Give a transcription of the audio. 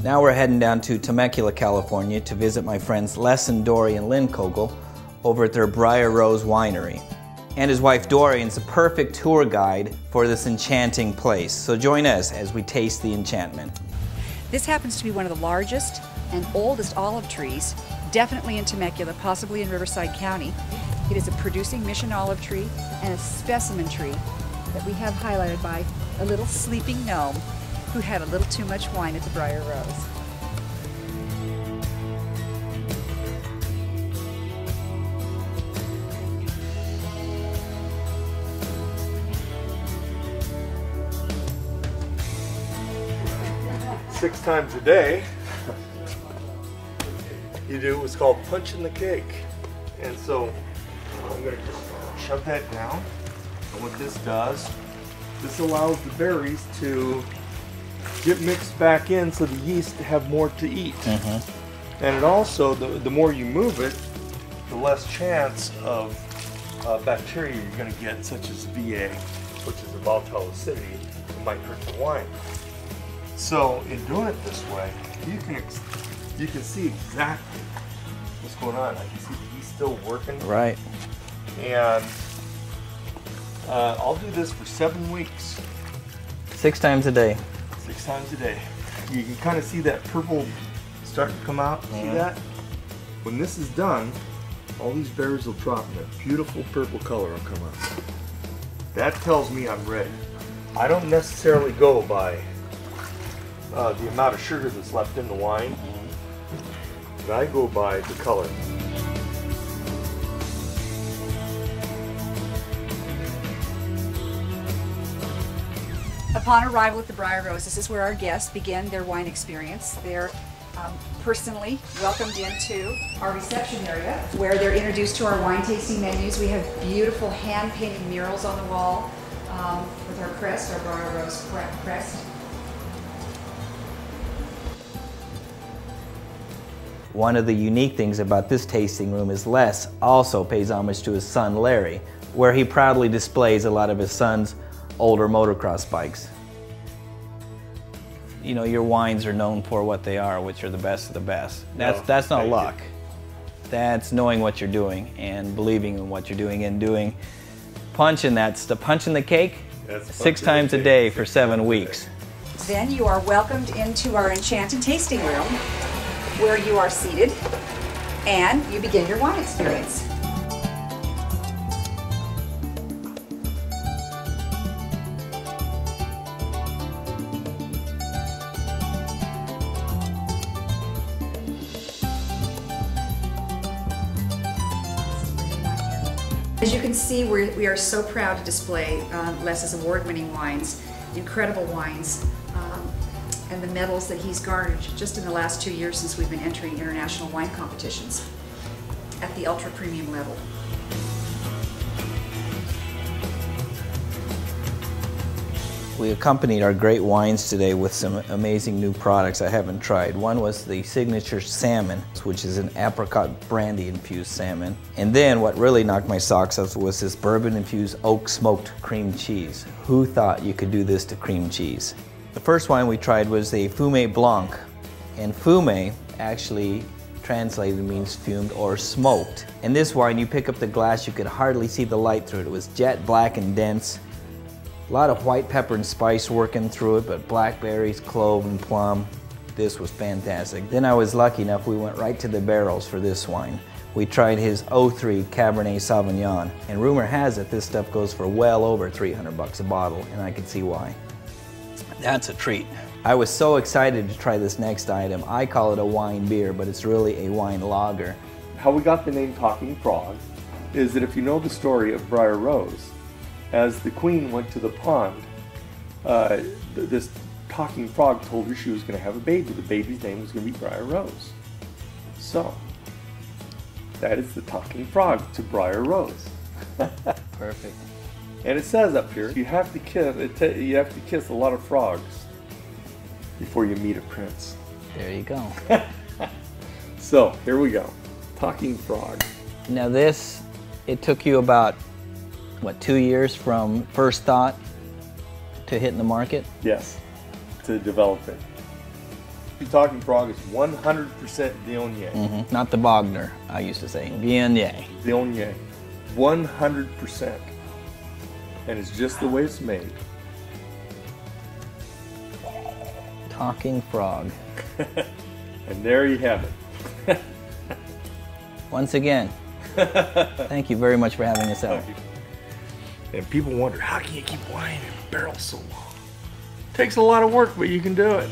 Now we're heading down to Temecula, California to visit my friends Les and Dory and Lynn Kogel over at their Briar Winery. And his wife Dorian's the perfect tour guide for this enchanting place. So join us as we taste the enchantment. This happens to be one of the largest and oldest olive trees, definitely in Temecula, possibly in Riverside County. It is a producing mission olive tree and a specimen tree that we have highlighted by a little sleeping gnome who had a little too much wine at the Briar Rose. Six times a day, you do what's called punching the cake. And so I'm going to just shove that down. And what this does, this allows the berries to get mixed back in so the yeast have more to eat. And it also, the more you move it, the less chance of bacteria you're going to get, such as VA, which is a volatile acidity, that might hurt the wine. So in doing it this way, you can see exactly what's going on. I can see the yeast still working. Right. And I'll do this for 7 weeks. 6 times a day. 6 times a day. You can kind of see that purple starting to come out. See that? When this is done, all these berries will drop and that beautiful purple color will come out. That tells me I'm ready. I don't necessarily go by the amount of sugar that's left in the wine, but I go by the color. Upon arrival at the Briar Rose, this is where our guests begin their wine experience. They're personally welcomed into our reception area where they're introduced to our wine tasting menus. We have beautiful hand-painted murals on the wall with our crest, our Briar Rose crest. One of the unique things about this tasting room is Les also pays homage to his son Larry, where he proudly displays a lot of his son's older motocross bikes. You know, your wines are known for what they are, which are the best of the best. That's not luck. That's knowing what you're doing and believing in what you're doing and punching the cake 6 times a day for 7 weeks. Then you are welcomed into our enchanted tasting room, where you are seated and you begin your wine experience. As you can see, we are so proud to display Les's award-winning wines, incredible wines, and the medals that he's garnered just in the last 2 years since we've been entering international wine competitions at the ultra premium level. We accompanied our great wines today with some amazing new products I haven't tried. One was the signature salmon, which is an apricot brandy infused salmon. And then what really knocked my socks off was this bourbon infused oak smoked cream cheese. Who thought you could do this to cream cheese? The first wine we tried was the Fumé Blanc, and Fumé actually translated means fumed or smoked. In this wine, you pick up the glass, you could hardly see the light through it. It was jet black and dense. A lot of white pepper and spice working through it, but blackberries, clove, and plum. This was fantastic. Then I was lucky enough, we went right to the barrels for this wine. We tried his 03 Cabernet Sauvignon, and rumor has it this stuff goes for well over 300 bucks a bottle, and I could see why. That's a treat. I was so excited to try this next item. I call it a wine beer, but it's really a wine lager. How we got the name Talking Frog is that if you know the story of Briar Rose, as the queen went to the pond, this talking frog told her she was going to have a baby. The baby's name was going to be Briar Rose. So, that is the talking frog to Briar Rose. Perfect. And it says up here, you have to kiss a lot of frogs before you meet a prince. There you go. So, here we go. Talking frog. Now this, it took you about, what, 2 years from first thought to hitting the market? Yes, to develop it. Talking Frog is 100% Viognier. Not the Bogner, I used to say. Viognier. Viognier. 100%. And it's just the way it's made. Talking Frog. And there you have it. Once again, thank you very much for having us out. And people wonder, how can you keep wine in barrels so long? Takes a lot of work, but you can do it.